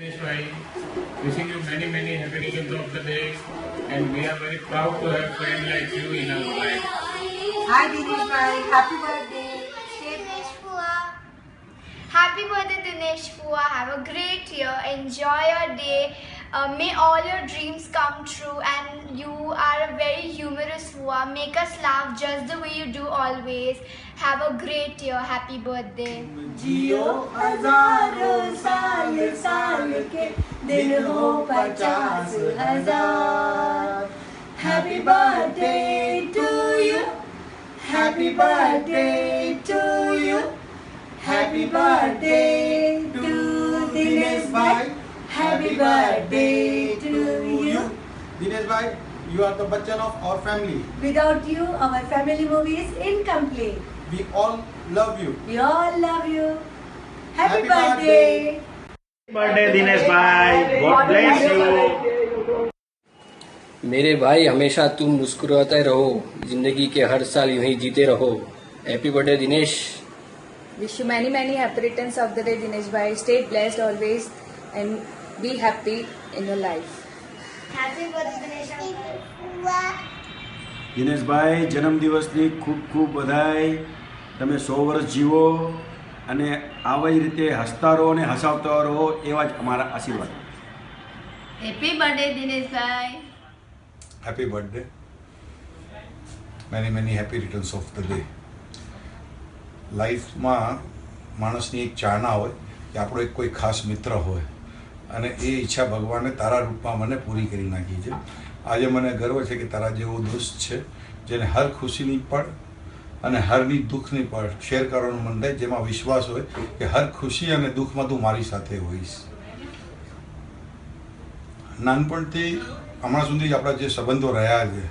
Dinesh bhai, wishing you many happy returns of the day, and we are very proud to have friends like you in our life. Hi Dinesh bhai, happy birthday. Dinesh Fua. Happy birthday, Dinesh Fua. Have a great year. Enjoy your day. May all your dreams come true. And you are a very humorous Fua. Make us laugh just the way you do always. Have a great year. Happy birthday. जियो हजारों साल साल के दिन हो 50,000. Happy birthday to you. Happy birthday to you. Happy birthday to Dinesh bhai. Happy birthday to you. Dinesh bhai, you are the Bachchan of our family. Without you, our family movie is incomplete. We all love you. We all love you. Happy Happy birthday. Birthday Dinesh भाई, God bless you. मेरे भाई हमेशा तुम मुस्कुराते रहो, जिंदगी के हर साल यूं ही जीते रहो। Happy birthday Dinesh. Wish you many happy returns of the day, Dinesh bhai. Stay blessed always and be happy in your life. Happy birthday, Dinesh Fua. Dineshbhai જન્મદિવસની ખૂબ ખૂબ બધાઈ. તમે 100 વર્ષ જીવો અને આવી જ રીતે હસતા રહો અને હસાવતા રહો, એવા જ અમારા આશીર્વાદ. Happy birthday, Dinesh bhai. Happy birthday. Many happy returns of the day. લાઈફમાં માણસની એક ચાહના હોય કે આપણો એક કોઈ ખાસ મિત્ર હોય, અને એ ઈચ્છા ભગવાને તારા રૂપમાં મને પૂરી કરી નાખી છે. આજે મને ગર્વ છે કે તારા જેવો દોસ્ત છે જેને હર ખુશીની પળ અને હરની દુઃખની પળ શેર કરવાનું મન થાય, જેમાં વિશ્વાસ હોય કે હર ખુશી અને દુઃખમાં તું મારી સાથે હોઈશ. નાનપણથી હમણાં સુધી આપણા જે સંબંધો રહ્યા છે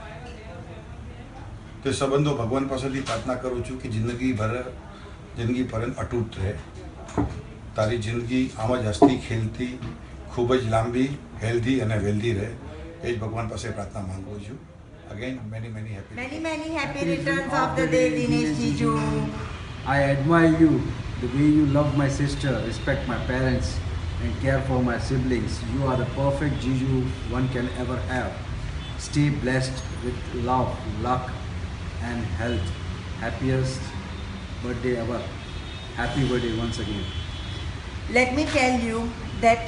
તે સંબંધો ભગવાન પાસેથી પ્રાર્થના કરું છું કે જિંદગી પર્યંત અતૂટ રહે. તારી જિંદગી આમ જ હસતી ખેલતી ખૂબ જ લાંબી, હેલ્ધી અને વેલ્ધી રહે, એ જ ભગવાન પાસે પ્રાર્થના માંગુ છું. Again many happy returns of the day, Dinesh Jiju. I admire you, the way you love my sister, respect my parents, and care for my siblings. You are the perfect Jiju one can ever have. Stay blessed with love, luck, and health. Happiest birthday ever. Happy birthday once again. Let me tell you that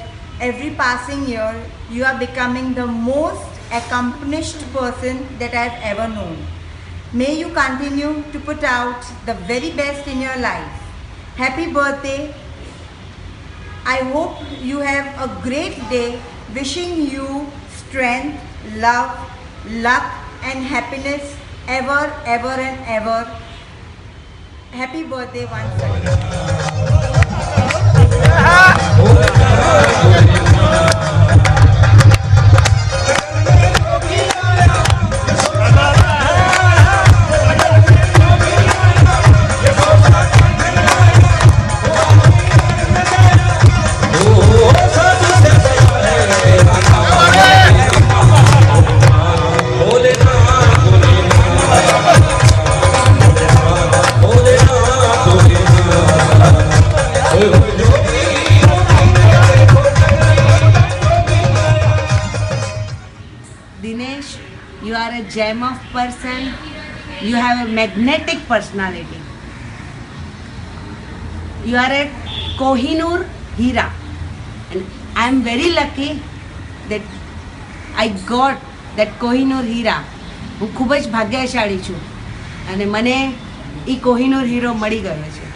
every passing year you are becoming the most accomplished person that I have ever known. May you continue to put out the very best in your life. Happy birthday. I hope you have a great day. Wishing you strength, love, luck and happiness ever and ever. Happy birthday once again. Dinesh, you are a gem of person. You have a magnetic personality. You are a Kohinoor Hira. And I am very lucky that I got that Kohinoor Hira. હું ખૂબ જ ભાગ્યશાળી છું અને મને એ Kohinoor hero મળી ગયો છે,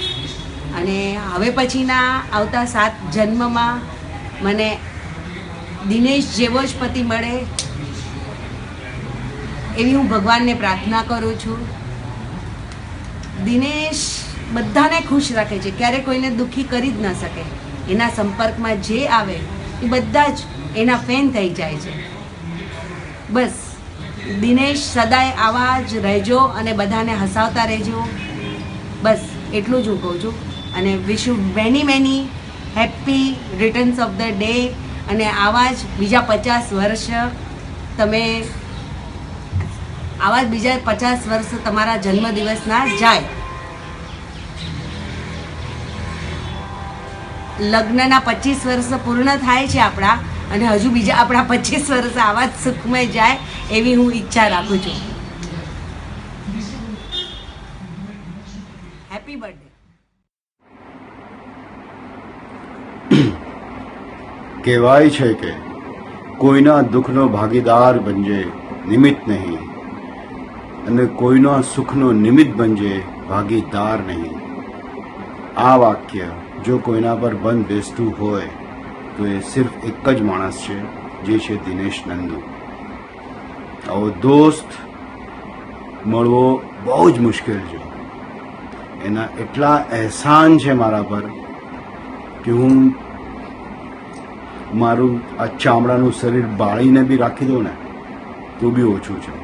અને હવે પછીના આવતા 7 જન્મમાં મને દિનેશ જેવો જ પતિ મળે એવી હું ભગવાનને પ્રાર્થના કરું છું. દિનેશ બધાને ખુશ રાખે છે, ક્યારે કોઈને દુઃખી કરી જ ન શકે. એના સંપર્કમાં જે આવે એ બધા જ એના ફેન થઈ જાય છે. બસ દિનેશ સદાય આવા જ રહેજો અને બધાને હસાવતા રહેજો. બસ એટલું જ હું કહું છું, અને wish you many happy returns of the day. અને આવા જ બીજા 50 વર્ષ તમે આવા જ બીજા 50 વર્ષ તમારા જન્મદિવસના જાય. લગ્નના 25 વર્ષ પૂર્ણ થાય છે આપણા, અને હજુ બીજા આપણા 25 વર્ષ આવા જ સુખમય જાય એવી હું ઈચ્છા રાખું છું. Happy birthday. કહેવાય છે કે કોઈના દુઃખનો ભાગીદાર બનજે નિમિત્ત નહીં, અને કોઈના સુખનો નિમિત્ત બનજે ભાગીદાર નહીં. આ વાક્ય જો કોઈના પર બંધ બેસતું હોય તો એ સિર્ફ એક જ માણસ છે, જે છે દિનેશ નંદુ. આવો દોસ્ત મળવો બહુ જ મુશ્કેલ છે. એના એટલા અહેસાન છે મારા પર કે હું મારું આ ચામડાનું શરીર બાળીને બી રાખી દઉં ને તો બી ઓછું છે.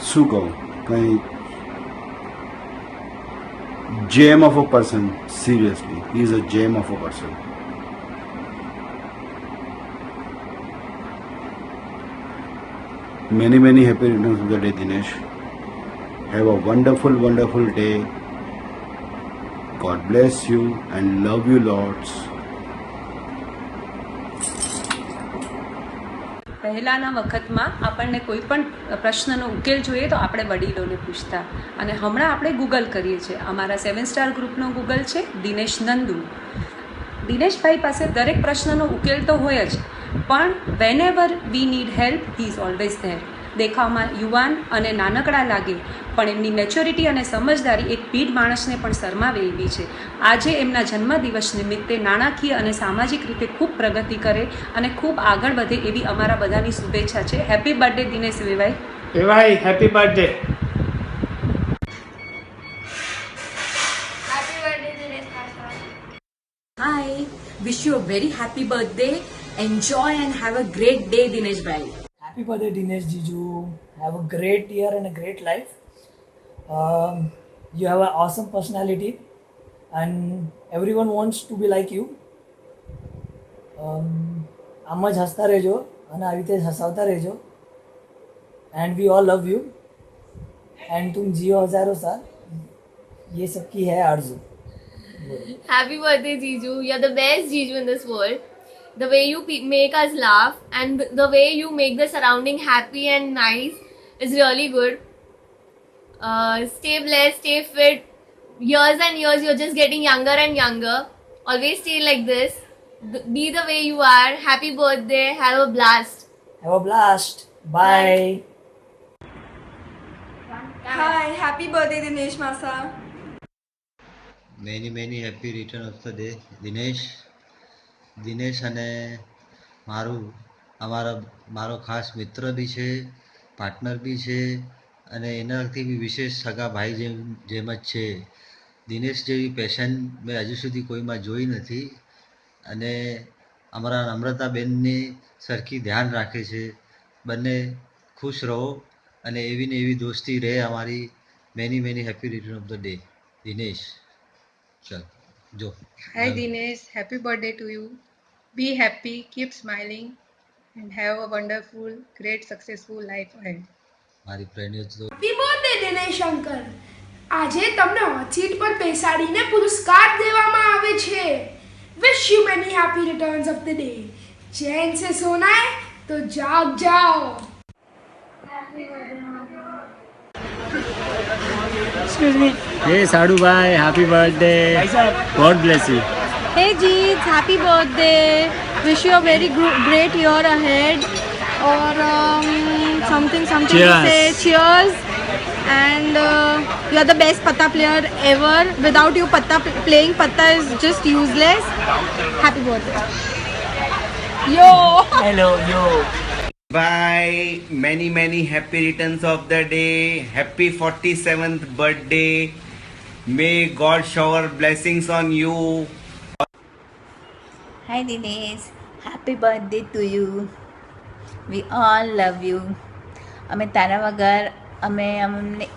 શું કહું, કંઈ gem of a person, seriously, he is a gem of a person. Many happy returns of the day, Dinesh. Have a wonderful day. God bless you and love you lots. પહેલાંના વખતમાં આપણને કોઈ પણ પ્રશ્નનો ઉકેલ જોઈએ તો આપણે વડીલોને પૂછતા, અને હમણાં આપણે ગૂગલ કરીએ છીએ. અમારા 7 સ્ટાર ગ્રુપનો ગૂગલ છે દિનેશ નંદુ. દિનેશભાઈ પાસે દરેક પ્રશ્નનો ઉકેલ તો હોય જ, પણ whenever we need help he is always there. દેખાવમાં યુવાન અને નાનકડા લાગે, પણ એમની મેચ્યોરિટી અને સમજદારી એક પીઢ માણસને પણ શરમાવે એવી છે. આજે એમના જન્મદિવસ નિમિત્તે નાણાકીય અને સામાજિક રીતે ખૂબ પ્રગતિ કરે અને ખૂબ આગળ વધે એવી અમારા બધાની શુભેચ્છા છે. હેપી બર્થડે દિનેશ વેવાઈ. વેવાઈ, happy birthday. Happy birthday, Dinesh Masa. Hi, wish you a very happy birthday. Enjoy and have a great day, Dinesh bhai. Happy birthday, Dinesh Jiju. Have a great year and a great life. You have an awesome personality and everyone wants to be like you. આમ જ હસતા રહેજો અને આવી રીતે હસાવતા રહેજો. And we all love you. And तुम जियो हजारों साल. ये सबकी है आरज़ू. Happy birthday, Jiju. You're the best Jiju in this world. The way you make us laugh and the way you make the surrounding happy and nice is really good. Stay blessed, stay fit. Years and years, you're just getting younger and younger. Always stay like this. Be the way you are. Happy birthday. Have a blast. Have a blast. Bye. Hi, happy birthday, Dinesh Masa. Many happy return of the day, Dinesh. Dinesh અને મારો ખાસ મિત્ર બી છે, partner બી છે, અને એનાથી બી વિશેષ સગા ભાઈ જેમ જ છે. દિનેશ જેવી પેશન મેં હજુ સુધી કોઈમાં જોઈ નથી, અને અમારા નમ્રતાબેનની સરખી ધ્યાન રાખે છે. બંને ખુશ રહો અને એવી ને એવી દોસ્તી રહે અમારી. Many happy return of the day, Dinesh. ચલ જો. Hi Dinesh, happy birthday to you. Be happy, keep smiling and have a wonderful, great, successful life ahead. મારી ફ્રેન્ડ તો હેપી બર્થડે દિનેશ શંકર. આજે તમને હોટ સીટ પર બેસાડીને પુરસ્કાર દેવામાં આવે છે. Wish you many happy returns of the day. Chain સે સોના હે તો જાગ જાઓ. Excuse me. Hey Sadhu bhai, happy birthday. God bless you. Hey Jeet, happy birthday. Wish you a very great year ahead. Or something Cheers. to say. Cheers. And you are the best patta player ever. Without you, playing patta is just useless. Happy birthday. Yo. Hello, yo. Bye. Many happy returns of the day. Happy 47th birthday. May God shower blessings on you. Hi Dinesh, happy birthday to you. We all love you. અમે તારા વગર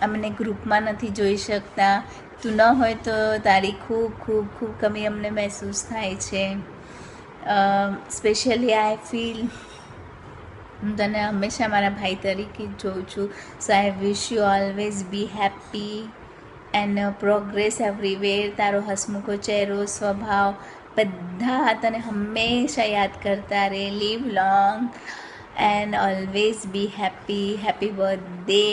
અમને ગ્રુપમાં નથી જોઈ શકતા. તું ન હોય તો તારી ખૂબ કમી અમને મહેસૂસ થાય છે. સ્પેશિયલી આઈ ફીલ હું તને હંમેશા મારા ભાઈ તરીકે જોઉં છું. So I wish you always be happy and progress everywhere. તારો હસમુખો ચહેરો, સ્વભાવ બધા તને હંમેશા યાદ કરતા રહે. Live long and always be happy. Happy birthday.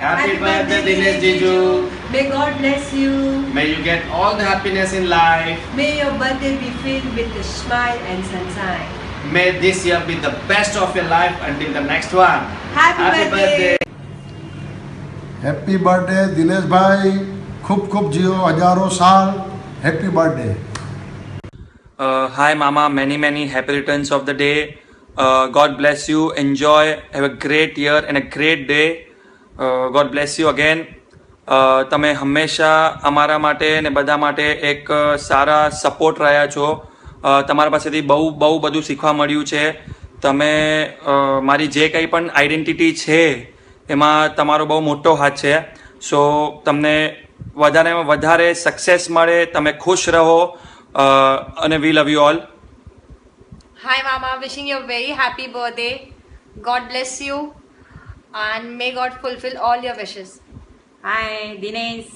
Happy birthday, Dinesh Jiju. May God bless you. May you get all the happiness in life. May your birthday be filled with a smile and sunshine. May this year be the best of your life until the next one. Happy birthday. Happy birthday Dineshbhai, ખૂબ ખૂબ જીવો, હજારો સાલ. Happy birthday. Hi Mama, many happy returns of the day. God bless you. Enjoy. Have a great year and a great day. God bless you again. તમે હંમેશા અમારા માટે ને બધા માટે એક સારા સપોર્ટ રહ્યા છો. તમારા પાસેથી બહુ બધું શીખવા મળ્યું છે. તમે મારી જે કંઈ પણ આઈડેન્ટિટી છે એમાં તમારો બહુ મોટો હાથ છે. સો તમને વધારેમાં વધારે સક્સેસ મળે, તમે ખુશ રહો અને we love you all. Hi Mama, wishing you a very happy birthday. God bless you and may God fulfill all your wishes. Hi Dinesh,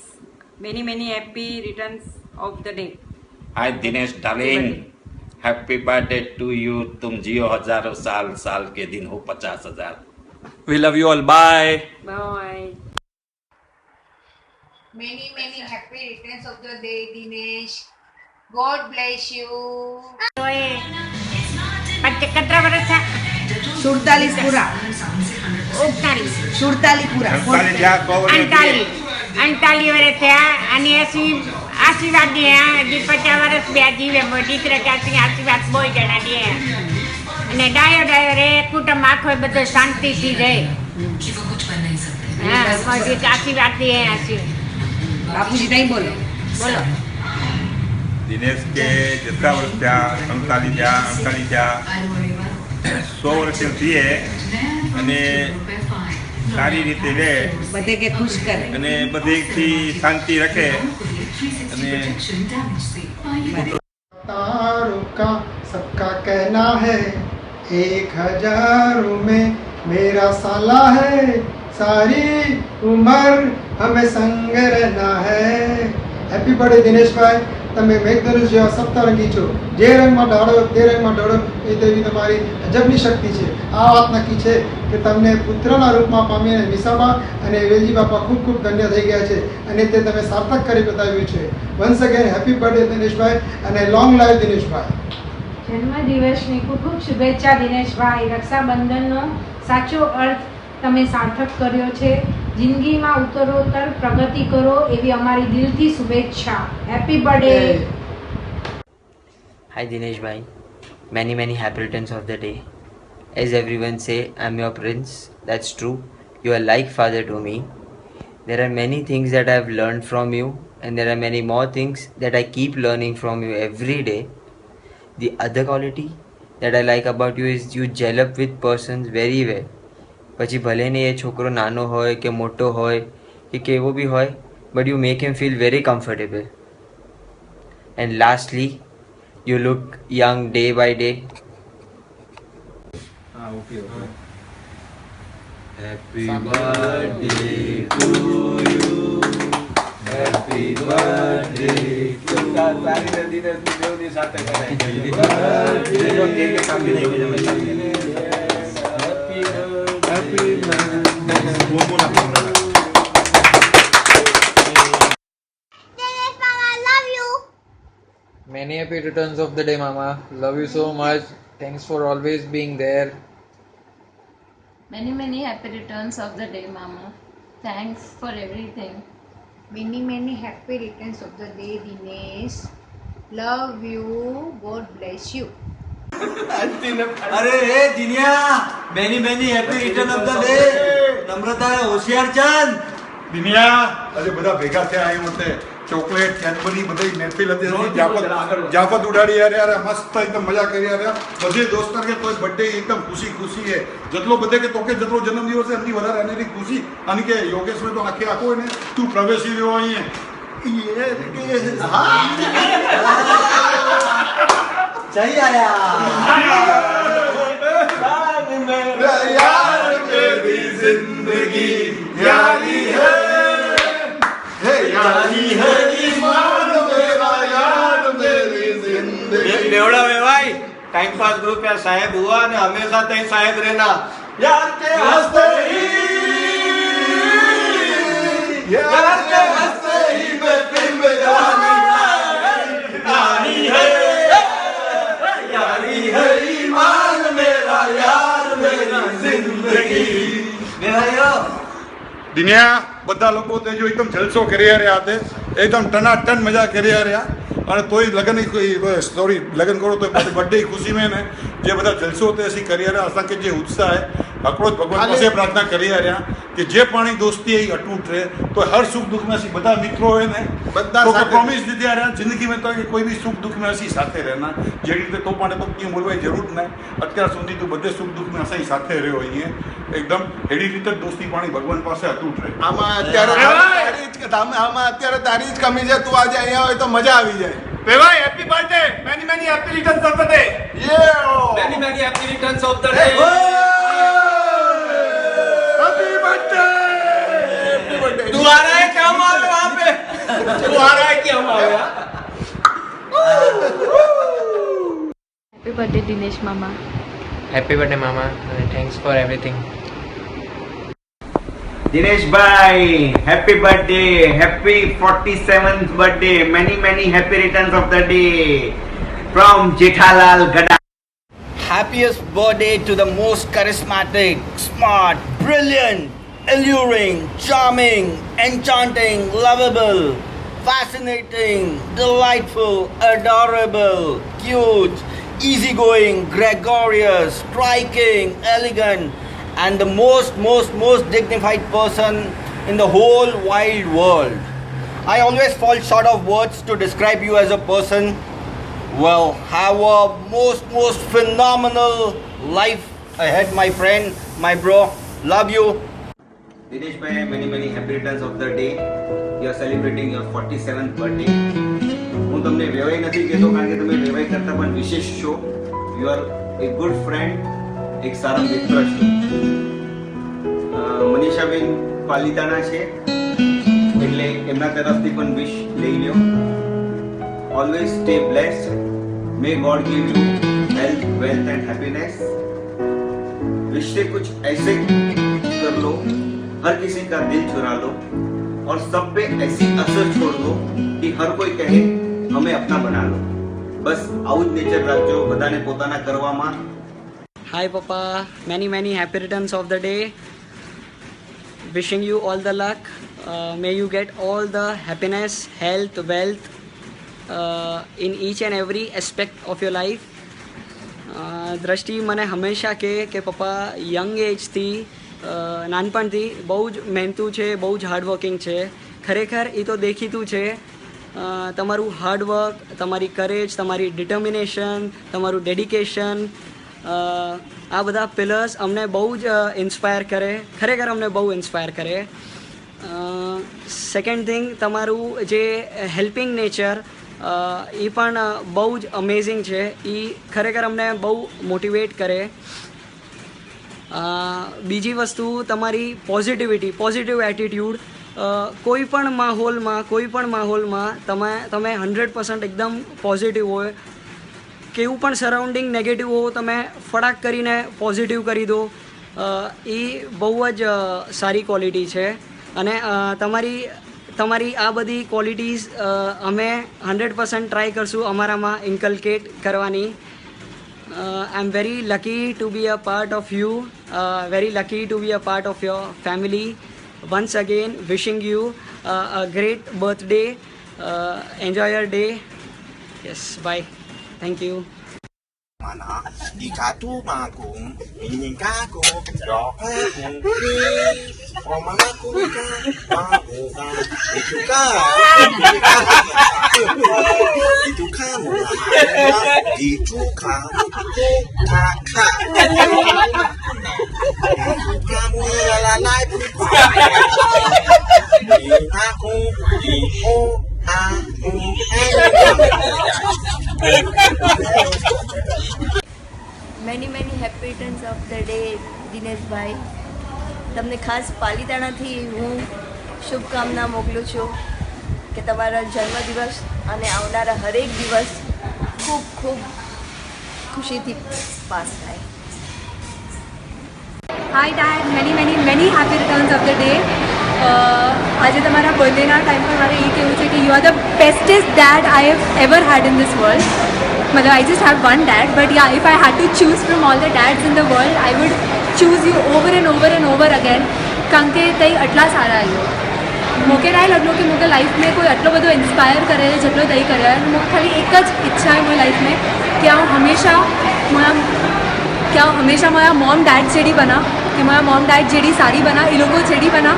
many happy returns of the day. Hi Dinesh darling, happy birthday to you. तुम जियो हजारों साल, साल के दिन हो 50,000. We love you all. Bye. Bye. Many happy returns of the day, Dinesh. God bless you. કેટલા વર્ષ? 47 પૂરા. 47 પૂરા. 48 વર્ષ થયા અને આશીર્વાદ દે. 50 વર્ષ બે જીવે દીકરા ત્યાંથી આશીર્વાદ બહુ જણા દે અને ડાયો રે કુટુંબ આખો બધો શાંતિથી રહે. હા આશીર્વાદ દે. બાપુજી નહીં બોલો. દિનેશ કે જેટલા વર્ષ થયા 48 થયા 100 વર્ષ થઈએ અને સારી રીતે રહે, બધે કે ખુશ કરે અને બધેથી શાંતિ રાખે અને तारों का सबका कहना है 1000 में मेरा साला है सारी उम्र हमें संग रहना है. Happy birthday Dineshbhai. તમે મેઘધનુષ જેવા સપ્તરંગી છો. જે રંગમાં ઢાળો તે રંગમાં ઢળો. એ દેવી તમારી અજબની શક્તિ છે. આ વાત નક્કી છે કે તમને પુત્રના રૂપમાં પામીને વિસાબા અને વેલજી બાપા ખૂબ ખૂબ ધન્ય થઈ ગયા છે અને તે તમે સાર્થક કરી બતાવ્યું છે. Once again happy birthday Dineshbhai અને લોંગ લાઈફ દિનેશભાઈ. જન્મદિવસની ખૂબ ખૂબ શુભેચ્છા દિનેશભાઈ. રક્ષાબંધનનો સાચો અર્થ તમે સાર્થક કર્યો છે. જિંદગીમાં ઉત્તરોત્તર પ્રગતિ કરો એવી અમારી દિલથી શુભેચ્છા. Happy birthday. Hi Dinesh bhai, many happy returns of the day. As everyone say, I'm your prince. That's true. You are like father to me. There are many things that I've learned from you and there are many more things that I keep learning from you every day. The other quality that I like about you is you gel up with persons very well. પછી ભલે ને એ છોકરો નાનો હોય કે મોટો હોય કે કેવો બી હોય, but you make him feel very comfortable. And lastly you look young day by day. Happy birthday to you, happy birthday to સારી દિનેશની દેવની સાથે Many happy returns of the day, Mama. Love you so much. Thanks for always being there. Many happy returns of the day, Mama. Thanks for everything. Many happy returns of the day, Dinesh. Love you. God bless you. अरे हे दिनिया, many happy return of the day. नम्रता होशियार चंद. દિનિયા આજે બધા ભેગા થયા અહીં માટે chocolate Cadbury બધી મહેફિલ હતી. જાફત ઉડાડી યાર મસ્ત એકદમ મજા કરી યાર. બધે દોસ્તાર કે કોઈ બર્થડે એકદમ ખુશી હે. જેટલો બધે કે તોકે જેટલો જન્મદિવસ છે એમની વધારે એની ખુશી. અને કે યોગેશભાઈ તો આખો ને તું પ્રવેશી રહ્યો અહીંયા. सही आया यार मेरी जिंदगी यारी है टाइम पास ग्रुप या साहेब हुआ ने हमेशा तय साहेब रहना यार के हंसते ही मैं फिल्म जानी है यारी है ईमान मेरा यार मेरी जिंदगी દિન્યા બધા લોકો તે જો એકદમ જલસો કરી રહ્યા હતા, એકદમ ટનાટન મજા કરી રહ્યા, અને તોય લગ્ન સોરી લગ્ન કરો તો બર્થડે ખુશી મેં ને જે બધા જલસો તે ਅਸੀਂ કરી રહ્યા, અસંખ્ય જે ઉત્સાહ है અકળો ભગવાન પાસે પ્રાર્થના કરી રહ્યા કે જે પાણી દોસ્તી એ અટૂટ રહે, તો હર સુખ દુઃખ में ਅਸੀਂ બધા મિત્રો હોય ને બધા પ્રોમિસ દીધી રહ્યા જિંદગી में તો કે કોઈ બી સુખ દુઃખ में ਅਸੀਂ સાથે રહેના, જે રીતે તો માટે તો ક્યાં બોલવાની જરૂર નહીં, અત્યાર સુધી તો બધે સુખ દુઃખ में ਅਸੀਂ સાથે રહ્યો અહીંયા, એકદમ એવી રીતે દોસ્તી પાણી ભગવાન પાસે અટૂટ રહે. આમાં અત્યારે તારી જ કમી છે, તું આજે અહીંયા હોય તો મજા આવી જાય. Bye happy birthday, many many happy returns of the day. Yeah, many many happy returns of the day. Happy birthday, happy birthday. तू आ रहा है क्या मारो वहाँ पे? तू आ रहा है क्या मारो? Happy birthday Dinesh Mama. Happy birthday Mama and thanks for everything. Dinesh bhai, happy birthday, happy 47th birthday, many many happy returns of the day from Jethalal Gada. Happiest birthday to the most charismatic, smart, brilliant, alluring, charming, enchanting, lovable, fascinating, delightful, adorable, cute, easygoing, gregarious, striking, elegant, and the most dignified person in the whole wide world. I always fall short of words to describe you as a person. Well, have a most phenomenal life ahead, my friend, my bro. Love you. Dinesh bhai, many many happy returns of the day. You are celebrating your 47th birthday. હું તમને વેવાઈ નથી કહેતો કારણ કે તમે વેવાઈ કરતા પણ વિશેષ છો. You are a good friend, એક સારા મિત્ર છો. મનીષાબેન પાલિતાણા છે એટલે એમના તરફથી પણ વિશ લઈ લ્યો. Always stay blessed. May God give you health, wealth and happiness. रिश्ते कुछ ऐसे कर लो, हर किसी का दिल चुरा लो और सब पे ऐसी असर छोड़ दो कि हर कोई कहे हमें अपना बना लो. બસ આવું જ નેચર રાખજો બધાને પોતાના કરવામાં. Hi Papa, many happy returns of the day. Wishing you all the luck. May you get all the happiness, health, wealth in each and every aspect of your life. દ્રષ્ટિ મને હંમેશા કહે કે પપ્પા યંગ એજથી નાનપણથી બહુ જ મહેનતુ છે, બહુ જ હાર્ડવર્કિંગ છે. ખરેખર એ તો દેખીતું છે. તમારું હાર્ડવર્ક, તમારી કરેજ, તમારી ડિટર્મિનેશન, તમારું ડેડિકેશન, આ બધા પિલર્સ અમને બહુ જ ઇન્સ્પાયર કરે, ખરેખર અમને બહુ ઇન્સ્પાયર કરે. સેકન્ડ થિંગ, તમારું જે હેલ્પિંગ નેચર એ પણ બહુ જ અમેઝિંગ છે. એ ખરેખર અમને બહુ મોટિવેટ કરે. બીજી વસ્તુ તમારી પોઝિટિવિટી, પોઝિટિવ એટીટ્યૂડ. કોઈ પણ માહોલમાં તમે 100% એકદમ પોઝિટિવ હોય. કેવું પણ સરાઉન્ડિંગ નેગેટિવ હો, તમે ફટાક કરીને પોઝિટિવ કરી દો. એ બહુ જ સારી ક્વોલિટી છે. અને તમારી આ બધી ક્વોલિટીઝ અમે 100% ટ્રાય કરશું અમારામાં ઇન્કલ્કેટ કરવાની. I am very lucky to be a part of you, very lucky to be a part of your family. Once again, wishing you a great birthday. Enjoy your day. Yes, bye. Thank you. Di katu makung, ingin kaku, dokaku, omaku makuka, itu kamu, itu kamu, kakak, kamu lalai aku, many happy returns of the day Dineshbhai. તમને ખાસ પાલિતાણાથી હું શુભકામના મોકલું છું કે તમારા જન્મદિવસ અને આવનારા હરેક દિવસ ખૂબ ખૂબ ખુશીથી પાસ થાય. Hi Dad, many happy returns of the day. આજે તમારા બર્થડેના ટાઈમ પર મારે એ કહેવું છે કે you are the bestest dad I have ever had in this world. મતલબ I just have one dad, but yeah, if I had to choose from all the dads in the world, I would choose you over and over again. કારણ કે તઈ આટલા સારા આવ્યો. મૂકે ના લગ્નો કે મૂકે લાઈફ में કોઈ આટલો બધો ઇન્સ્પાયર કરે જેટલો તઈ કરે. મૂકે ખાલી એક જ ઈચ્છા है મારી લાઈફ में કે હું હંમેશા મારા મોમ ડેડ જેડી બના, કે મારા મોમ ડેડ જેડી સારી બના, એ લોકો જેડી બના,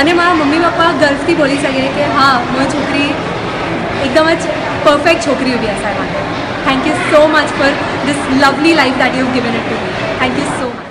અને મારા મમ્મી પપ્પા ગર્વથી બોલી શકે કે હા મારી છોકરી એકદમ જ પરફેક્ટ છોકરી ઉભી હશે માટે. Thank you so much for this lovely life that you have given it to me. Thank you so much.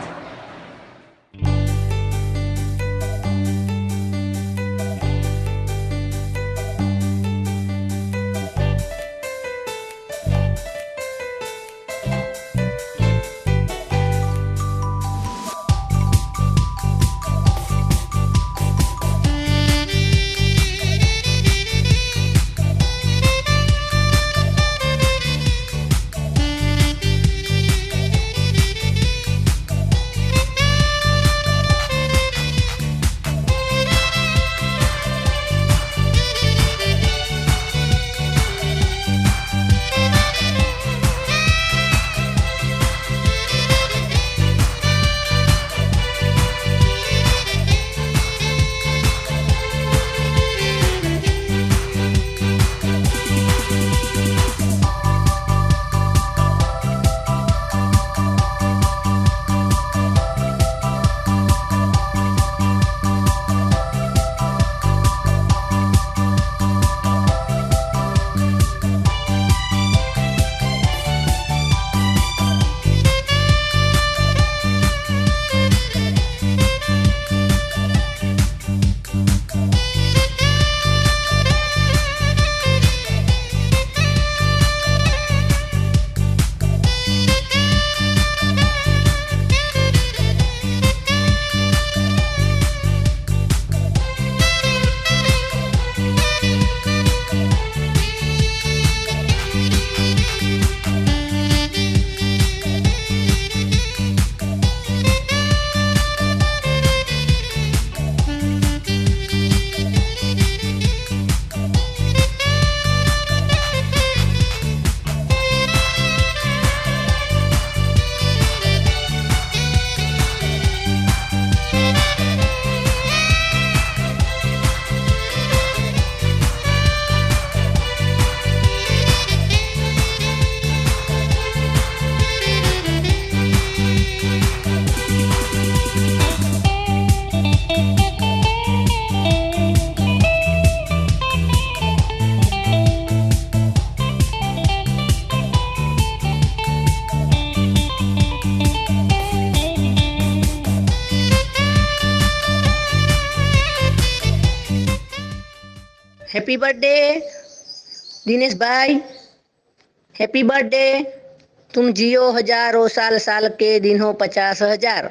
Happy birthday Dinesh भाई, हैप्पी बर्थडे, तुम जियो हजारों साल, साल के दिन हो 50,000.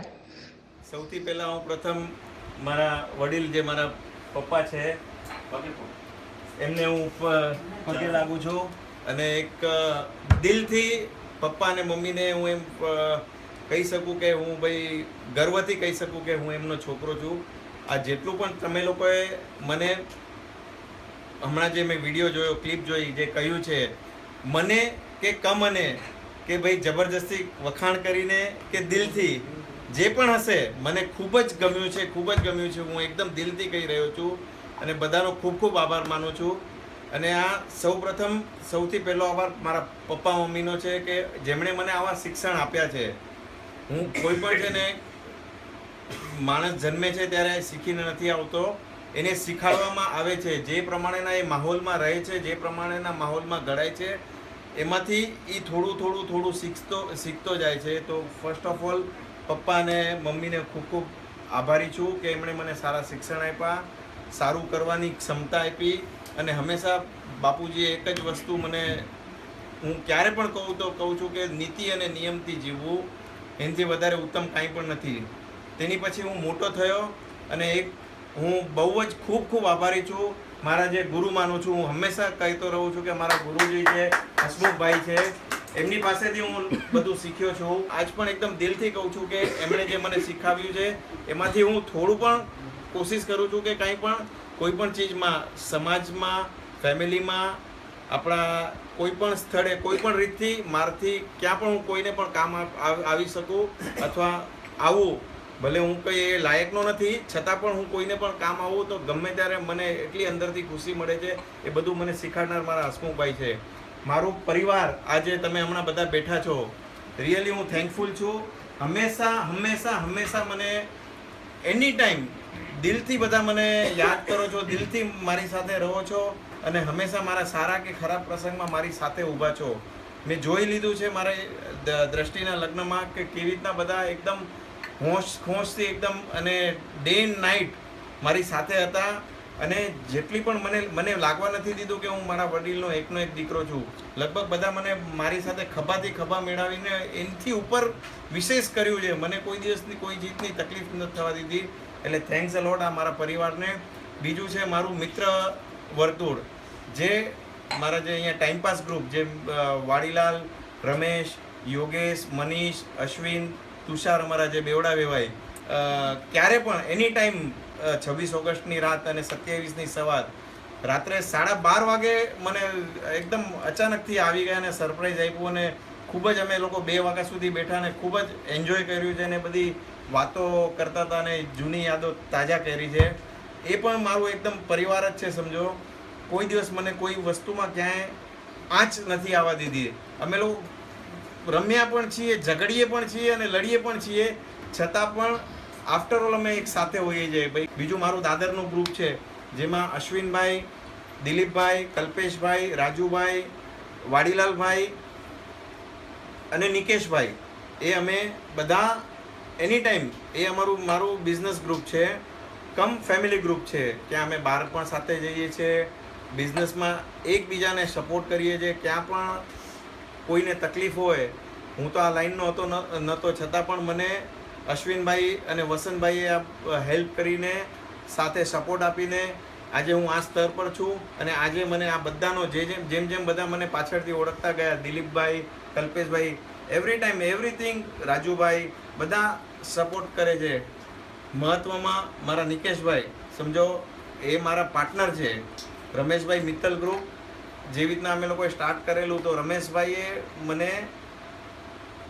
સૌથી પહેલાં હું પ્રથમ મારા વડીલ જે મારા પપ્પા છે એમને હું પગે લાગુ છું અને એક દિલથી પપ્પા અને મમ્મીને હું એમ કહી શકું કે હું ભાઈ ગર્વથી કહી શકું કે હું એમનો છોકરો છું. આ જેટલું પણ તમે લોકોએ મને હમણાં જે મેં વિડીયો જોયો, ક્લિપ જોઈ, જે કહ્યું છે મને કે કમને કે ભાઈ જબરજસ્તી વખાણ કરીને કે દિલથી જે પણ હશે મને ખૂબ જ ગમ્યું છે, ખૂબ જ ગમ્યું છે. હું એકદમ દિલથી કહી રહ્યો છું અને બધાનો ખૂબ ખૂબ આભાર માનું છું. અને આ સૌપ્રથમ સૌથી પહેલો આભાર મારા પપ્પા મમ્મીનો છે કે જેમણે મને આવા શિક્ષણ આપ્યા છે. હું કોઈ પણ છે ને માણસ જન્મે છે ત્યારે શીખીને નથી આવતો, એને શીખવાડવામાં આવે છે. જે પ્રમાણેના એ માહોલમાં રહે છે, જે પ્રમાણેના માહોલમાં ઘડાય છે, એમાંથી એ થોડું શીખતો જાય છે. તો ફર્સ્ટ ઓફ ઓલ પપ્પા અને મમ્મીને ખૂબ ખૂબ આભારી છું કે એમણે મને સારા શિક્ષણ આપ્યા, સારું કરવાની ક્ષમતા આપી. અને હંમેશા બાપુજીએ એક જ વસ્તુ મને હું ક્યારે પણ કહું છું કે નીતિ અને નિયમથી જીવવું એનાથી વધારે ઉત્તમ કાંઈ પણ નથી. તેની પછી હું મોટો થયો અને હું બહુ જ ખૂબ ખૂબ આભારી છું. મારા જે ગુરુ માનું છું, હું હંમેશા કહેતો રહું છું કે મારા ગુરુજી છે હસમુખભાઈ છે, એમની પાસેથી હું બધું શીખ્યો છું. આજ પણ એકદમ દિલથી કહું છું કે એમણે જે મને શીખવ્યું છે એમાંથી હું થોડું પણ કોશિશ કરું છું કે કંઈ પણ કોઈ પણ ચીજમાં, સમાજમાં, ફેમિલીમાં, આપણા કોઈ પણ સ્થળે કોઈ પણ રીતથી મારથી ક્યાં પણ હું કોઈને પણ કામ આવી શકું અથવા આવું, ભલે હું કંઈ એ લાયકનો નથી છતાં પણ હું કોઈને પણ કામ આવું તો ગમે ત્યારે મને એટલી અંદરથી ખુશી મળે છે. એ બધું મને શીખવાડનાર મારા હસમુખભાઈ છે. મારું પરિવાર, આજે તમે હમણાં બધા બેઠા છો, રિયલી હું થેન્કફુલ છું. હંમેશા મને એની ટાઈમ દિલથી બધા મને યાદ કરો છો, દિલથી મારી સાથે રહો છો અને હંમેશા મારા સારા કે ખરાબ પ્રસંગમાં મારી સાથે ઊભા છો. મેં જોઈ લીધું છે મારા દ્રષ્ટિના લગ્નમાં કે કેવી રીતના બધા એકદમ હોશથી એકદમ અને ડે એન્ડ નાઇટ મારી સાથે હતા અને જેટલી પણ મને લાગવા નથી દીધું કે હું મારા વડીલનો એકનો એક દીકરો છું. લગભગ બધા મને મારી સાથે ખભાથી ખભા મેળવીને એનાથી ઉપર વિશેષ કર્યું છે. મને કોઈ દિવસની કોઈ ચીજની તકલીફ નથી થવા દીધી. એટલે થેન્ક્સ અ લોટ આ મારા પરિવારને. બીજું છે મારું મિત્ર વર્તુળ, જે મારા જે અહીંયા ટાઈમપાસ ગ્રુપ, જે વાડીલાલ, રમેશ, યોગેશ, મનીષ, અશ્વિન, તુષાર, અમારા જે બેવડા વેવાય, ક્યારે પણ એની ટાઈમ 26 ઓગસ્ટની રાત અને 27ની સવાર રાત્રે 12:30 વાગે મને એકદમ અચાનકથી આવી ગયા અને સરપ્રાઈઝ આપ્યું અને ખૂબ જ અમે લોકો 2 વાગ્યા સુધી બેઠા અને ખૂબ જ એન્જોય કર્યું છે અને બધી વાતો કરતા હતા અને જૂની યાદો તાજા કરી છે. એ પણ મારું એકદમ પરિવાર જ છે સમજો. કોઈ દિવસ મને કોઈ વસ્તુમાં ક્યાંય આંચ નથી આવવા દીધી. અમે લોકો રમ્યા પણ છીએ, ઝઘડીએ પણ છીએ અને લડીએ પણ છીએ, છતાં પણ આફ્ટર ઓલ અમે એક સાથે હોઈએ છીએ ભાઈ. બીજું મારું દાદરનું ગ્રુપ છે, જેમાં અશ્વિનભાઈ, દિલીપભાઈ, કલ્પેશભાઈ, રાજુભાઈ, વાડીલાલભાઈ અને નિકેશભાઈ, એ અમે બધા એની ટાઈમ એ મારું બિઝનેસ ગ્રુપ છે, કમ ફેમિલી ગ્રુપ છે. ત્યાં અમે બહાર પણ સાથે જઈએ છીએ, બિઝનેસમાં એકબીજાને સપોર્ટ કરીએ છીએ. ક્યાં પણ કોઈને તકલીફ હોય, હું તો આ લાઈનનો નહોતો છતાં પણ મને અશ્વિનભાઈ અને વસંતભાઈએ હેલ્પ કરીને સાથે સપોર્ટ આપીને આજે હું આ સ્તર પર છું. અને આજે મને આ બધાનો જેમ બધા મને પાછળથી ઓળખતા ગયા, દિલીપભાઈ, Kalpeshbhai, every time everything, Rajubhai, બધા સપોર્ટ કરે છે. મહત્વમાં મારા નિકેશભાઈ સમજો, એ મારા પાર્ટનર છે. રમેશભાઈ મિત્તલ ગ્રુપ, જેવી રીતના અમે લોકોએ સ્ટાર્ટ કરેલું, તો રમેશભાઈએ મને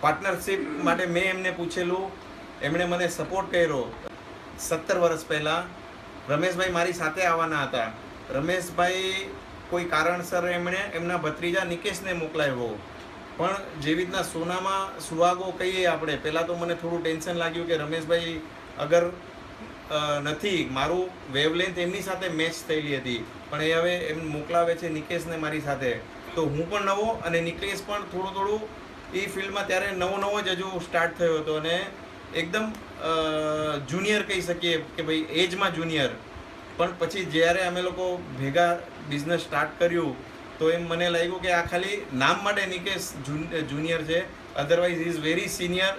પાર્ટનરશિપ માટે મેં એમને પૂછેલું, એમણે મને સપોર્ટ કર્યો. 17 વર્ષ પહેલાં રમેશભાઈ મારી સાથે આવવાના હતા. રમેશભાઈ કોઈ કારણસર એમણે એમના ભત્રીજા નિકેશને મોકલાવ્યો. પણ જેવી રીતના સોનામાં સુહાગો કહીએ આપણે, પહેલાં તો મને થોડું ટેન્શન લાગ્યું કે રમેશભાઈ અગર નથી, મારું વેવલેન્થ એમની સાથે મેચ થયેલી હતી, પણ એ હવે એમ મોકલાવે છે નિકેશને મારી સાથે. તો હું પણ નવો અને નિકેશ પણ થોડું એ ફિલ્ડમાં ત્યારે નવો જ હજુ સ્ટાર્ટ થયો હતો અને એકદમ જુનિયર કહી શકીએ કે ભાઈ એજમાં જુનિયર. પણ પછી જ્યારે અમે લોકો ભેગા બિઝનેસ સ્ટાર્ટ કર્યું તો એમ મને લાગ્યું કે આ ખાલી નામ માટે નિકેશ જુનિયર છે, otherwise is very senior,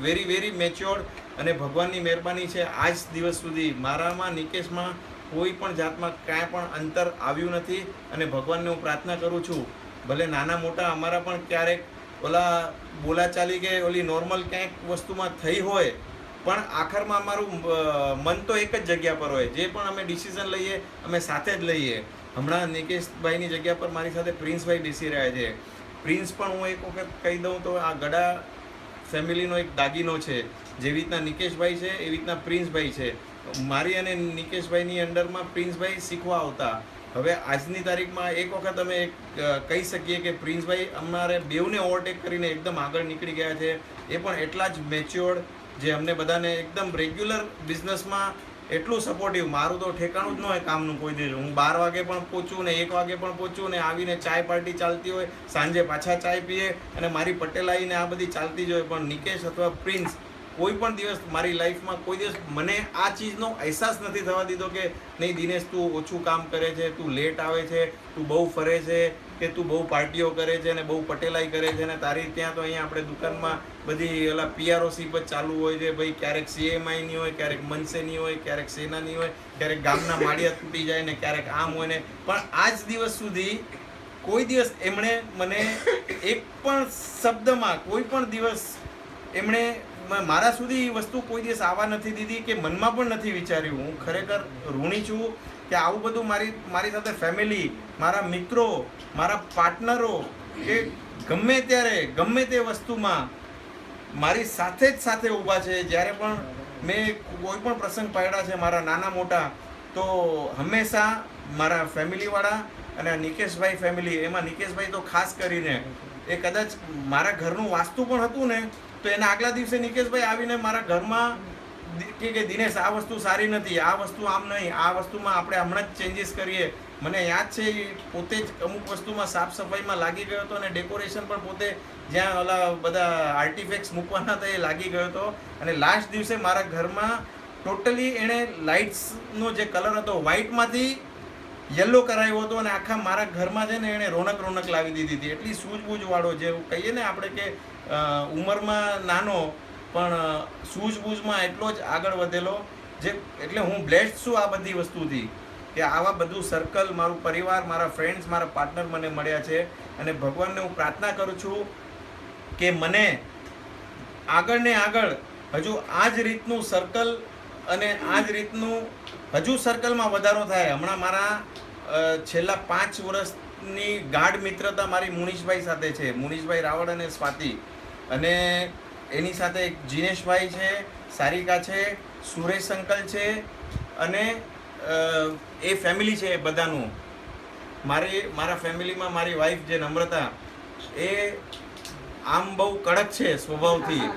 very matured. અને ભગવાનની મહેરબાની છે આજ દિવસ સુધી મારામાં નિકેશમાં કોઈ પણ જાતમાં કાંઈ પણ અંતર આવ્યું નથી. અને ભગવાનને હું પ્રાર્થના કરું છું, ભલે નાના મોટા અમારા પણ ક્યારેક ઓલા બોલાચાલી કે ઓલી નોર્મલ ક્યાંક વસ્તુમાં થઈ હોય, પણ આખરમાં અમારું મન તો એક જ જગ્યા પર હોય. જે પણ અમે ડિસિઝન લઈએ અમે સાથે જ લઈએ. હમણાં નિકેશભાઈની જગ્યા પર મારી સાથે પ્રિન્સભાઈ બેસી રહ્યા છે. પ્રિન્સ પણ હું એક વખત કહી દઉં તો આ ગડા ફેમિલીનો એક દાગીનો છે. જેવી રીતના નિકેશભાઈ છે એવી રીતના પ્રિન્સભાઈ છે. મારી અને નિકેશભાઈની અંડરમાં પ્રિન્સભાઈ શીખવા આવતા. હવે આજની તારીખમાં એક વખત અમે કહી શકીએ કે પ્રિન્સભાઈ અમારે બેઉને ઓવરટેક કરીને એકદમ આગળ નીકળી ગયા છે. એ પણ એટલા જ મેચ્યોર્ડ, જે અમને બધાને એકદમ રેગ્યુલર બિઝનેસમાં એટલું સપોર્ટિવ. મારું તો ઠેકાણું જ ન હોય કામનું કોઈ દિવસ. હું 12 વાગે પણ પહોંચું ને 1 વાગે પણ પહોંચું ને આવીને ચાય પાર્ટી ચાલતી હોય, સાંજે પાછા ચાય પીએ અને મારી પટેલાઈને આ બધી ચાલતી જ હોય. પણ નિકેશ અથવા પ્રિન્સ કોઈ પણ દિવસ મારી લાઈફમાં કોઈ દિવસ મને આ ચીજનો અહેસાસ નથી થવા દીધો કે નહીં દિનેશ તું ઓછું કામ કરે છે, તું લેટ આવે છે, તું બહુ ફરે છે, કે તું બહુ પાર્ટીઓ કરે છે અને બહુ પટેલાઈ કરે છે. અને તારી ત્યાં તો અહીંયા આપણે દુકાનમાં બધી ઓલા PROCP જ ચાલુ હોય છે ભાઈ. ક્યારેક CMIની હોય, ક્યારેક મનસેની હોય, ક્યારેક સેનાની હોય, ક્યારેક ગામના માળિયા તૂટી જાય ને ક્યારેક આમ હોય ને. પણ આજ દિવસ સુધી કોઈ દિવસ એમણે મને એક પણ શબ્દમાં કોઈ પણ દિવસ એમણે મારા સુધી એ વસ્તુ કોઈ દિવસ આવવા નથી દીધી કે મનમાં પણ નથી વિચાર્યું. હું ખરેખર ઋણી છું કે આવું બધું મારી સાથે ફેમિલી, મારા મિત્રો, મારા પાર્ટનરો કે ગમે ત્યારે ગમે તે વસ્તુમાં મારી સાથે જ સાથે ઊભા છે. જ્યારે પણ મેં કોઈ પણ પ્રસંગ પાડ્યા છે મારા નાના મોટા, તો હંમેશા મારા ફેમિલીવાળા અને નિકેશભાઈ ફેમિલી, એમાં નિકેશભાઈ તો ખાસ કરીને એ કદાચ મારા ઘરનું વાસ્તુ પણ હતું ને, તો એના આગલા દિવસે નિકેશભાઈ આવીને મારા ઘરમાં કે દિનેશ આ વસ્તુ સારી નથી, આ વસ્તુ આમ નહીં, આ વસ્તુમાં આપણે હમણાં જ ચેન્જીસ કરીએ. મને યાદ છે પોતે જ અમુક વસ્તુમાં સાફ સફાઈમાં લાગી ગયો હતો અને ડેકોરેશન પણ પોતે જ્યાં ઓલા બધા આર્ટિફેક્ટ્સ મૂકવાના હતા એ લાગી ગયો હતો. અને લાસ્ટ દિવસે મારા ઘરમાં ટોટલી એણે લાઇટ્સનો જે કલર હતો વ્હાઇટમાંથી યલો કરાવ્યો હતો અને આખા મારા ઘરમાં છે ને એણે રોનક લાવી દીધી હતી. એટલી સૂઝબૂઝવાળો, જે કહીએ ને આપણે કે ઉંમરમાં નાનો પણ સૂઝબૂઝમાં એટલો જ આગળ વધેલો, જે એટલે હું બ્લેસ્ડ છું આ બધી વસ્તુથી કે આવા બધું સર્કલ, મારું પરિવાર, મારા ફ્રેન્ડ્સ, મારા પાર્ટનર મને મળ્યા છે. અને ભગવાનને હું પ્રાર્થના કરું છું કે મને આગળ ને આગળ હજુ આ જ રીતનું સર્કલ અને આ જ રીતનું હજુ સર્કલમાં વધારો થાય. હમણાં મારા છેલ્લા 5 વર્ષની ગાઢ મિત્રતા મારી મુનીશભાઈ સાથે છે, મુનીશભાઈ રાવળ અને સ્વાતિ, અને એની સાથે એક જીનેશભાઈ છે, સારિકા છે, સુરેશ અંકલ છે, અને એ ફેમિલી છે બધાનું. મારા ફેમિલીમાં મારી વાઈફ જે નમ્રતા, એ આમ બહુ કડક છે સ્વભાવથી,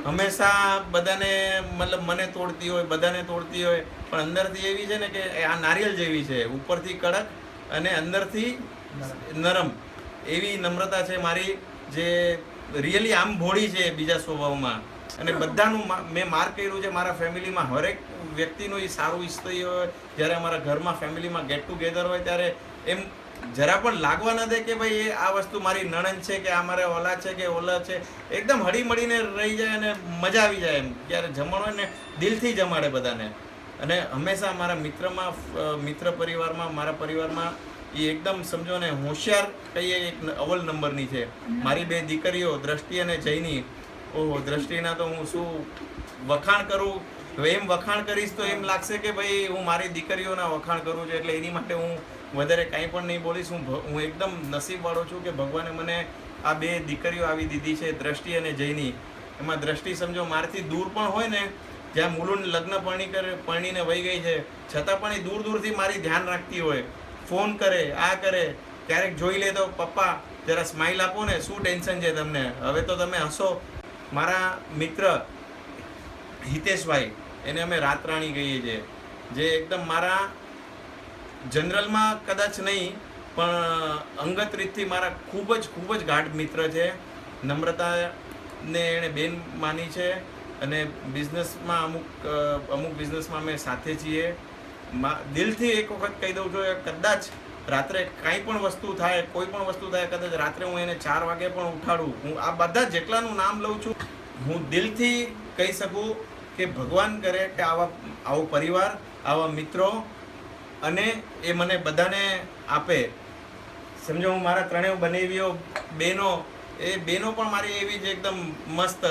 હંમેશા બધાને મતલબ મને તોડતી હોય, બધાને તોડતી હોય, પણ અંદરથી એવી છે ને કે આ નારિયેલ જેવી છે, ઉપરથી કડક અને અંદરથી નરમ. એવી નમ્રતા છે મારી, જે રિયલી આમ ભોળી છે બીજા સ્વભાવમાં. અને બધાનું મેં માર્ક કર્યું છે મારા ફેમિલીમાં, હરેક વ્યક્તિનું એ સારું ઈચ્છતી હોય. જ્યારે અમારા ઘરમાં ફેમિલીમાં ગેટ ટુગેધર હોય ત્યારે એમ જરા પણ લાગવા ન દે કે ભાઈ એ આ વસ્તુ મારી નણંદ છે કે આ મારે ઓલા છે કે ઓલા છે. એકદમ હળી મળીને રહી જાય અને મજા આવી જાય. એમ જ્યારે જમણ હોય ને દિલથી જમાડે બધાને. અને હંમેશા મારા મિત્ર પરિવારમાં, મારા પરિવારમાં એ એકદમ સમજો ને હોશિયાર કહીએ એક અવ્વલ નંબરની છે. મારી 2 દીકરીઓ દ્રષ્ટિ અને જયની, ઓહો દ્રષ્ટિના તો હું શું વખાણ કરું. એમ વખાણ કરીશ તો એમ લાગશે કે ભાઈ હું મારી દીકરીઓના વખાણ કરું છું, એટલે એની માટે હું વધારે કાંઈ પણ નહીં બોલીશ. હું એકદમ નસીબવાળો છું કે ભગવાને મને આ 2 દીકરીઓ આવી દીધી છે, દ્રષ્ટિ અને જયની. એમાં દ્રષ્ટિ સમજો મારાથી દૂર પણ હોય ને, જ્યાં મુલુંડ લગ્ન પરણીને વહી ગઈ છે, છતાં પણ એ દૂરથી મારી ધ્યાન રાખતી હોય, ફોન કરે, આ કરે. ક્યારેક જોઈ લે તો પપ્પા જરા સ્માઇલ આપો ને, શું ટેન્શન છે તમને, હવે તો તમે હસો. મારા મિત્ર હિતેશભાઈ, એને અમે રાતરાણી કહીએ છીએ, જે એકદમ મારા જનરલમાં કદાચ નહીં પણ અંગત રીતથી મારા ખૂબ જ ગાઢ મિત્ર છે. નમ્રતાને એણે બેન માની છે, અને બિઝનેસમાં અમુક બિઝનેસમાં અમે સાથે છીએ. દિલથી એક વખત કહી દઉં છું, કદાચ રાત્રે કાંઈ પણ વસ્તુ થાય, કોઈ પણ વસ્તુ થાય, કદાચ રાત્રે હું એને 4 વાગે પણ ઉઠાડું. હું આ બધા જેટલાનું નામ લઉં છું, હું દિલથી કહી શકું કે ભગવાન કરે કે આવો પરિવાર, આવા મિત્રો, અને એ મને બધાને આપે. સમજો હું મારા 3 બનેવીઓ બહેનો, એ બહેનો પણ મારી એવી જ એકદમ મસ્ત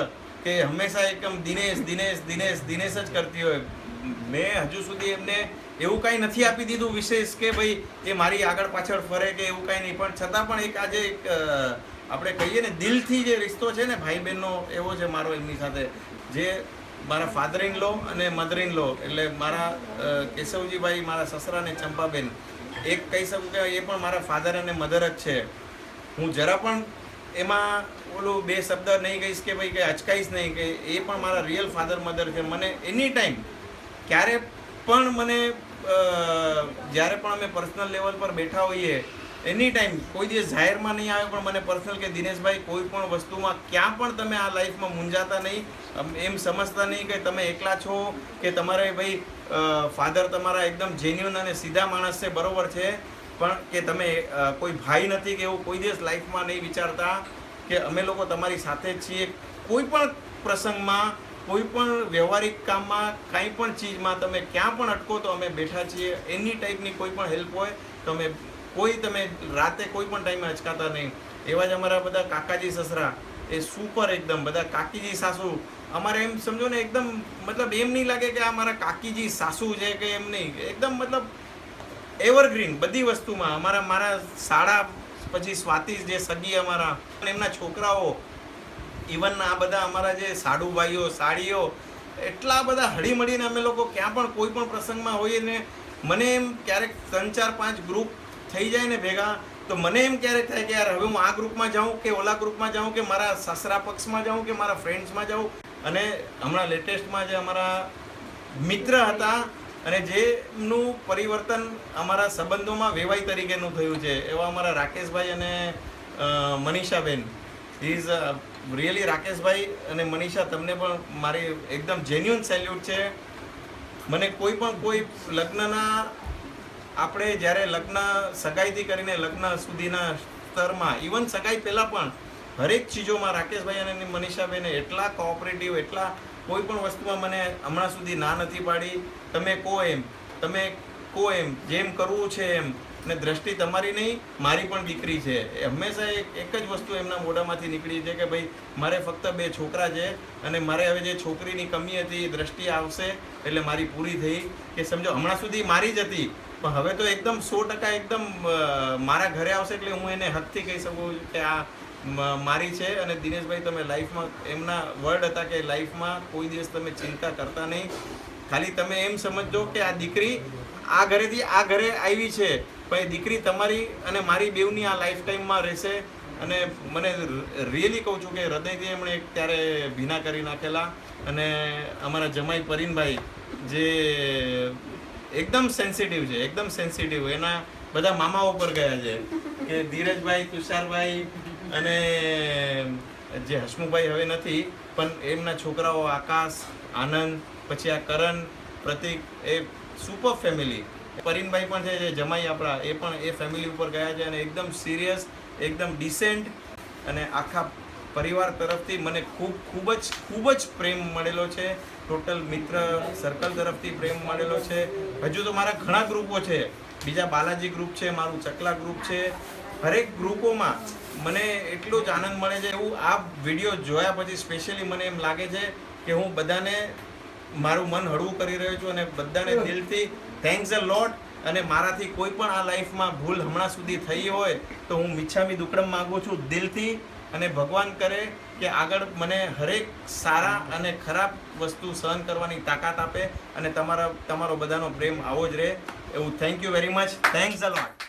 કે હંમેશા એકદમ દિનેશ જ કરતી હોય. મેં હજુ સુધી એમને એવું કાંઈ નથી આપી દીધું વિશેષ કે ભાઈ એ મારી આગળ પાછળ ફરે કે એવું કાંઈ નહીં, પણ છતાં પણ એક આજે એક આપણે કહીએ ને દિલથી જે રિશ્તો છે ને ભાઈ બહેનનો, એવો છે મારો એમની સાથે. જે મારા ફાધર ઇન લો અને મધર ઇન લો, એટલે મારા કેશવજીભાઈ, મારા સસરા ને ચંપાબેન, એક કહી શકું કે એ પણ મારા ફાધર અને મધર જ છે. હું જરા પણ એમાં ઓલું 2 શબ્દ નહીં કહીશ કે ભાઈ કે અચકાઈશ નહીં, કે એ પણ મારા રિયલ ફાધર મધર છે. મને એની ટાઈમ ક્યારે પણ મને જ્યારે પણ અમે પર્સનલ લેવલ પર બેઠા હોઈએ, એની ટાઈમ કોઈ દિવસ જાહેરમાં નહીં આવે પણ મને પર્સનલ કે દિનેશભાઈ કોઈ પણ વસ્તુમાં ક્યાં પણ તમે આ લાઈફમાં મૂંઝાતા નહીં, એમ સમજતા નહીં કે તમે એકલા છો, કે તમારે ભાઈ ફાધર તમારા એકદમ જેન્યુઅન અને સીધા માણસ છે, બરોબર છે, પણ કે તમે કોઈ ભાઈ નથી કે એવું કોઈ દિવસ લાઈફમાં નહીં વિચારતા કે અમે લોકો તમારી સાથે જ છીએ. કોઈ પણ પ્રસંગમાં, કોઈ પણ વ્યવહારિક કામમાં, કાંઈ પણ ચીજમાં તમે ક્યાં પણ અટકો તો અમે બેઠા છીએ. એની ટાઈપની કોઈ પણ હેલ્પ હોય તો અમે કોઈ તમે રાતે કોઈ પણ ટાઈમે અચકાતા નહીં. એવા જ અમારા બધા કાકાજી સસરા એ સુપર એકદમ, બધા કાકીજી સાસુ અમારે એમ સમજો ને એકદમ મતલબ એમ નહીં લાગે કે આ મારા કાકીજી સાસુ છે કે એમ નહીં, એકદમ મતલબ એવરગ્રીન બધી વસ્તુમાં. મારા શાળા પછી સ્વાતિ જે સગી અમારા એમના છોકરાઓ, ઇવન આ બધા અમારા જે સાડુભાઈઓ સાડીઓ, એટલા બધા હળીમળીને અમે લોકો ક્યાં પણ કોઈ પણ પ્રસંગમાં હોઈએ ને મને એમ ક્યારેક 3, 4, 5 ગ્રુપ થઈ જાય ને ભેગા, તો મને એમ ક્યારેક થાય કે યાર હવે હું આ ગ્રુપમાં જાઉં કે ઓલા ગ્રુપમાં જાઉં કે મારા સસરા પક્ષમાં જાઉં કે મારા ફ્રેન્ડ્સમાં જાઉં. અને હમણાં લેટેસ્ટમાં જે અમારા મિત્ર હતા અને જેનું પરિવર્તન અમારા સંબંધોમાં વેવાઈ તરીકેનું થયું છે એવા અમારા રાકેશભાઈ અને મનીષાબેન. ઇઝ રિયલી રાકેશભાઈ અને મનીષા, તમને પણ મારી એકદમ જેન્યુઅન સેલ્યુટ છે. મને કોઈ લગ્નના આપણે જ્યારે લગ્ન સગાઈથી કરીને લગ્ન સુધીના સ્તરમાં, ઇવન સગાઈ પહેલાં પણ હરેક ચીજોમાં રાકેશભાઈ અને મનીષાબેને એટલા કોઓપરેટિવ, એટલા કોઈ પણ વસ્તુમાં મને હમણાં સુધી ના નથી પાડી. તમે કહો એમ જેમ કરવું છે એમ. ને દ્રષ્ટિ તમારી નહીં, મારી પણ દીકરી છે. એ હંમેશા એક જ વસ્તુ એમના મોઢામાંથી નીકળી છે કે ભાઈ મારે ફક્ત 2 છોકરા છે અને મારે હવે જે છોકરીની કમી હતી એ દ્રષ્ટિ આવશે એટલે મારી પૂરી થઈ. કે સમજો હમણાં સુધી મારી જ હતી પણ હવે તો એકદમ 100% એકદમ મારા ઘરે આવશે એટલે હું એને હકથી કહી શકું કે આ મારી છે. અને દિનેશભાઈ તમે લાઈફમાં, એમના વર્ડ હતા કે લાઈફમાં કોઈ દિવસ તમે ચિંતા કરતા નહીં, ખાલી તમે એમ સમજજો કે આ દીકરી આ ઘરેથી આ ઘરે આવી છે પણ એ દીકરી તમારી અને મારી બેવની આ લાઈફ ટાઈમમાં રહેશે. અને મને રિયલી કહું છું કે હૃદયથી એમણે ત્યારે ભીના કરી નાખેલા. અને અમારા જમાઈ પરીનભાઈ જે એકદમ સેન્સિટિવ છે, એકદમ સેન્સિટિવ, એના બધા મામાઓ પર ગયા છે કે ધીરજભાઈ, તુષારભાઈ અને જે હસમુખભાઈ હવે નથી પણ એમના છોકરાઓ આકાશ, આનંદ, પછી આ કરણ, પ્રતિક, એ સુપર ફેમિલી. પરીનભાઈ પણ છે જે જમાઈ આપણા, એ પણ એ ફેમિલી ઉપર ગયા છે અને એકદમ સિરિયસ, એકદમ ડિસેન્ટ. અને આખા પરિવાર તરફથી મને ખૂબ જ પ્રેમ મળેલો છે. ટોટલ મિત્ર સર્કલ તરફથી પ્રેમ મળેલો છે. હજુ તો મારા ઘણા ગ્રુપો છે, બીજા બાલાજી ગ્રુપ છે, મારું ચકલા ગ્રુપ છે. હરેક ગ્રુપોમાં મને એટલો જ આનંદ મળે છે. એવું આ વિડીયો જોયા પછી સ્પેશિયલી મને એમ લાગે છે કે હું બધાને મારું મન હળવું કરી રહ્યો છું અને બધાને દિલથી થેન્ક્સ અ લોટ. અને મારાથી કોઈ પણ આ લાઈફમાં ભૂલ હમણાં સુધી થઈ હોય તો હું મિચ્છામી દુક્કડમ માગું છું દિલથી. અને ભગવાન કરે કે આગળ મને હરેક સારા અને ખરાબ વસ્તુ સહન કરવાની તાકાત આપે અને તમારો બધાનો પ્રેમ આવો જ રહે એવું. Thank you very much. Thanks a lot.